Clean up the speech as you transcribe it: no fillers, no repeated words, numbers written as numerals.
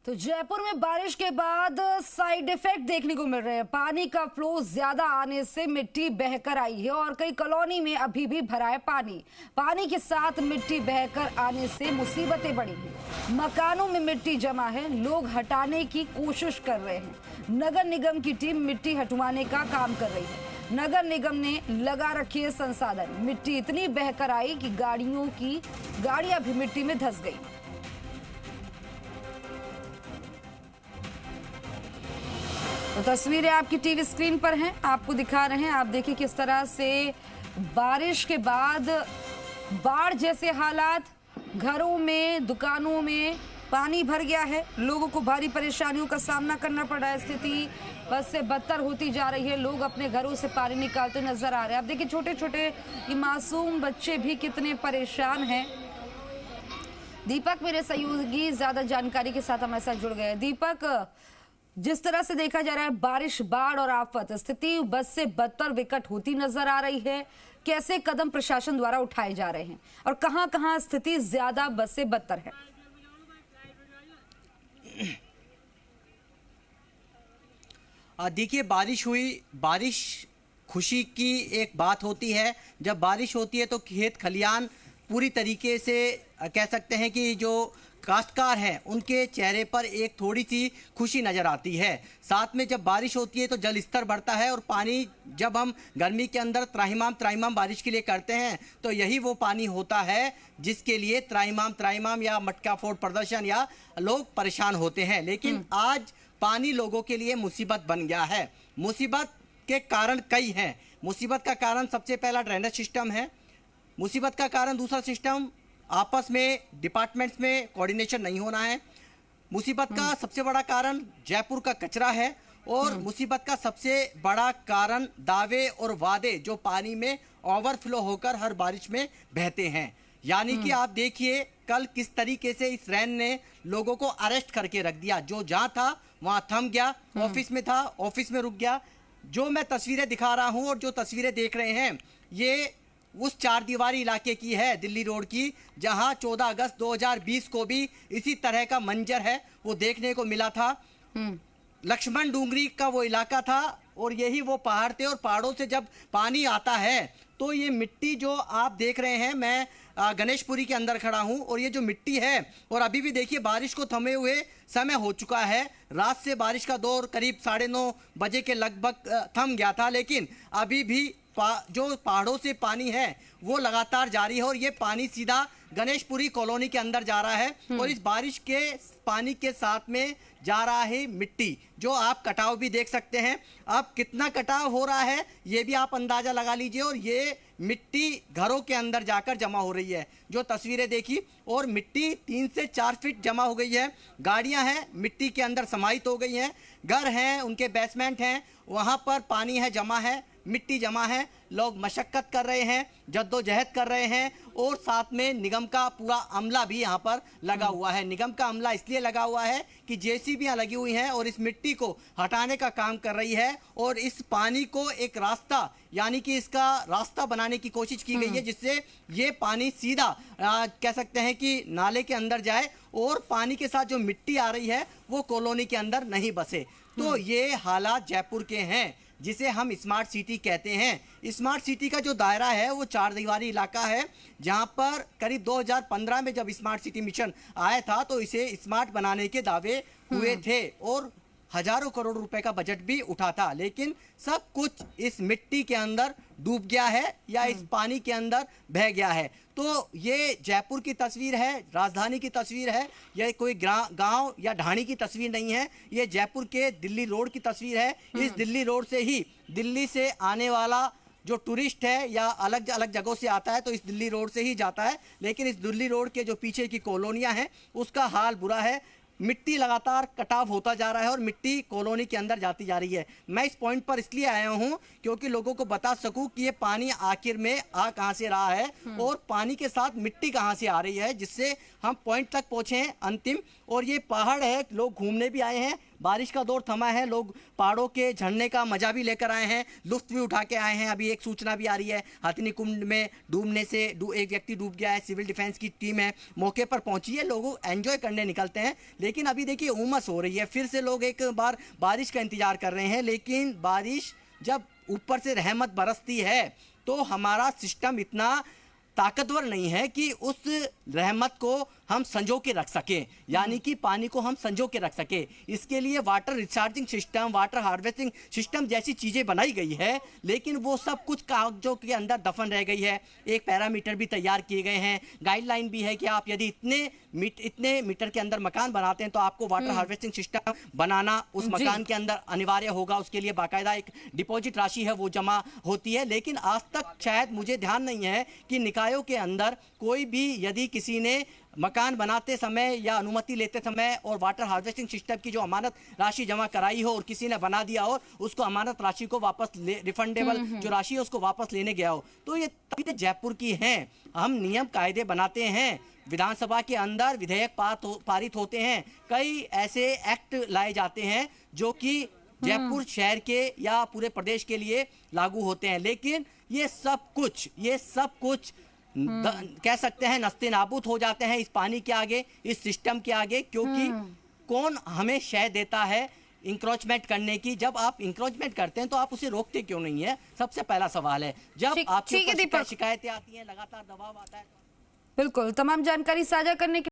तो जयपुर में बारिश के बाद साइड इफेक्ट देखने को मिल रहे हैं। पानी का फ्लो ज्यादा आने से मिट्टी बहकर आई है और कई कॉलोनी में अभी भी भरा है पानी। पानी के साथ मिट्टी बहकर आने से मुसीबतें बढ़ी हैं। मकानों में मिट्टी जमा है, लोग हटाने की कोशिश कर रहे हैं। नगर निगम की टीम मिट्टी हटवाने का काम कर रही है। नगर निगम ने लगा रखी है संसाधन। मिट्टी इतनी बहकर आई कि गाड़ियां भी मिट्टी में धंस गई। तो तस्वीरें आपकी टीवी स्क्रीन पर हैं, आपको दिखा रहे हैं। आप देखिए किस तरह से बारिश के बाद बाढ़ जैसे हालात, घरों में, दुकानों में पानी भर गया है। लोगों को भारी परेशानियों का सामना करना पड़ रहा है। स्थिति बस से बदतर होती जा रही है। लोग अपने घरों से पानी निकालते नजर आ रहे हैं। आप देखिए छोटे छोटे ये मासूम बच्चे भी कितने परेशान हैं। दीपक मेरे सहयोगी ज्यादा जानकारी के साथ हमारे साथ जुड़ गए। दीपक, जिस तरह से देखा जा रहा है बारिश, बाढ़ और आफत, स्थिति बस से बदतर विकट होती नजर आ रही है। कैसे कदम प्रशासन द्वारा उठाए जा रहे हैं और कहां-कहां स्थिति ज्यादा बस से बदतर है? देखिए, बारिश खुशी की एक बात होती है। जब बारिश होती है तो खेत खलियान पूरी तरीके से कह सकते हैं कि जो काश्तकार हैं उनके चेहरे पर एक थोड़ी सी खुशी नज़र आती है। साथ में जब बारिश होती है तो जल स्तर बढ़ता है और पानी, जब हम गर्मी के अंदर त्राहिमाम बारिश के लिए करते हैं तो यही वो पानी होता है जिसके लिए त्राहिमाम या मटका फोड़ प्रदर्शन या लोग परेशान होते हैं। लेकिन आज पानी लोगों के लिए मुसीबत बन गया है। मुसीबत के कारण कई हैं। मुसीबत का कारण सबसे पहला ड्रेनेज सिस्टम है। मुसीबत का कारण दूसरा सिस्टम, आपस में डिपार्टमेंट्स में कोऑर्डिनेशन नहीं होना है। मुसीबत का सबसे बड़ा कारण जयपुर का कचरा है और मुसीबत का सबसे बड़ा कारण दावे और वादे जो पानी में ओवरफ्लो होकर हर बारिश में बहते हैं। यानी कि आप देखिए कल किस तरीके से इस रैन ने लोगों को अरेस्ट करके रख दिया। जो जहां था वहां थम गया, ऑफिस में था ऑफिस में रुक गया। जो मैं तस्वीरें दिखा रहा हूं और जो तस्वीरें देख रहे हैं ये उस चार दीवारी इलाके की है, दिल्ली रोड की, जहां 14 अगस्त 2020 को भी इसी तरह का मंजर है वो देखने को मिला था। लक्ष्मण डूंगरी का वो इलाका था और यही वो पहाड़ थे और पहाड़ों से जब पानी आता है तो ये मिट्टी जो आप देख रहे हैं, मैं गणेशपुरी के अंदर खड़ा हूं और ये जो मिट्टी है, और अभी भी देखिए बारिश को थमे हुए समय हो चुका है। रात से बारिश का दौर करीब 9:30 बजे के लगभग थम गया था, लेकिन अभी भी जो पहाड़ों से पानी है वो लगातार जारी है और ये पानी सीधा गणेशपुरी कॉलोनी के अंदर जा रहा है। और इस बारिश के पानी के साथ में जा रहा है मिट्टी, जो आप कटाव भी देख सकते हैं। अब कितना कटाव हो रहा है ये भी आप अंदाजा लगा लीजिए। और ये मिट्टी घरों के अंदर जाकर जमा हो रही है। जो तस्वीरें देखी, और मिट्टी 3 से 4 फीट जमा हो गई है। गाड़ियां हैं मिट्टी के अंदर समाहित हो गई हैं। घर हैं, उनके बेसमेंट हैं, वहां पर पानी है, जमा है, मिट्टी जमा है। लोग मशक्कत कर रहे हैं, जद्दोजहद कर रहे हैं और साथ में निगम का पूरा अमला भी यहाँ पर लगा हुआ है। निगम का अमला इसलिए लगा हुआ है कि जेसीबियां लगी हुई हैं और इस मिट्टी को हटाने का काम कर रही है और इस पानी को एक रास्ता, यानी कि इसका रास्ता बनाने की कोशिश की गई है जिससे ये पानी सीधा कह सकते हैं कि नाले के अंदर जाए और पानी के साथ जो मिट्टी आ रही है वो कॉलोनी के अंदर नहीं बसे। तो ये हालात जयपुर के हैं जिसे हम स्मार्ट सिटी कहते हैं। स्मार्ट सिटी का जो दायरा है वो 4 दीवारी इलाका है, जहां पर करीब 2015 में जब स्मार्ट सिटी मिशन आया था तो इसे स्मार्ट बनाने के दावे हुए थे और हजारों करोड़ रुपए का बजट भी उठा था। लेकिन सब कुछ इस मिट्टी के अंदर डूब गया है या इस पानी के अंदर बह गया है। तो ये जयपुर की तस्वीर है, राजधानी की तस्वीर है, यह कोई गांव या ढाणी की तस्वीर नहीं है। ये जयपुर के दिल्ली रोड की तस्वीर है। इस दिल्ली रोड से ही दिल्ली से आने वाला जो टूरिस्ट है या अलग अलग जगहों से आता है तो इस दिल्ली रोड से ही जाता है। लेकिन इस दिल्ली रोड के जो पीछे की कॉलोनियां हैं उसका हाल बुरा है। मिट्टी लगातार कटाव होता जा रहा है और मिट्टी कॉलोनी के अंदर जाती जा रही है। मैं इस पॉइंट पर इसलिए आया हूं क्योंकि लोगों को बता सकूं कि ये पानी आखिर में आ कहां से रहा है और पानी के साथ मिट्टी कहां से आ रही है, जिससे हम पॉइंट तक पहुंचे हैं अंतिम। और ये पहाड़ है, लोग घूमने भी आए हैं, बारिश का दौर थमा है, लोग पहाड़ों के झरने का मजा भी लेकर आए हैं, लुत्फ भी उठा के आए हैं। अभी एक सूचना भी आ रही है, हथिनी कुंड में डूबने से एक व्यक्ति डूब गया है। सिविल डिफेंस की टीम है मौके पर पहुंची है, लोग एंजॉय करने निकलते हैं। लेकिन अभी देखिए उमस हो रही है, फिर से लोग एक बार बारिश का इंतजार कर रहे हैं। लेकिन बारिश जब ऊपर से रहमत बरसती है तो हमारा सिस्टम इतना ताकतवर नहीं है कि उस रहमत को हम संजो के रख सकें, यानी कि पानी को हम संजो के रख सके। इसके लिए water recharging system, water harvesting system जैसी चीज़ें बनाई गई है, लेकिन वो सब कुछ कागजों के अंदर दफन रह गई है। एक पैरामीटर भी तैयार किए गए हैं, गाइडलाइन भी है कि आप यदि इतने मीटर के अंदर मकान बनाते हैं तो आपको वाटर हार्वेस्टिंग सिस्टम बनाना उस मकान के अंदर अनिवार्य होगा। उसके लिए बाकायदा एक डिपॉजिट राशि है वो जमा होती है। लेकिन आज तक शायद मुझे ध्यान नहीं है कि निकायों के अंदर कोई भी यदि किसी ने मकान बनाते समय या अनुमति लेते समय और वाटर हार्वेस्टिंग सिस्टम की जो अमानत राशि जमा कराई हो और किसी ने बना दिया हो, उसको अमानत राशि को वापस रिफंडेबल जो राशि है उसको वापस लेने गया हो। तो ये तभी जयपुर की हैं। हम नियम कायदे बनाते हैं, विधानसभा के अंदर विधेयक पारित होते हैं, कई ऐसे एक्ट लाए जाते हैं जो कि जयपुर शहर के या पूरे प्रदेश के लिए लागू होते हैं। लेकिन ये सब कुछ कह सकते हैं नस्ते नाबूद हो जाते हैं इस पानी के आगे, इस सिस्टम के आगे, क्योंकि कौन हमें शय देता है इंक्रोचमेंट करने की। जब आप इंक्रोचमेंट करते हैं तो आप उसे रोकते क्यों नहीं है, सबसे पहला सवाल है। जब आपके ऊपर शिकायतें आती हैं, लगातार दबाव आता है। बिल्कुल, तमाम जानकारी साझा करने के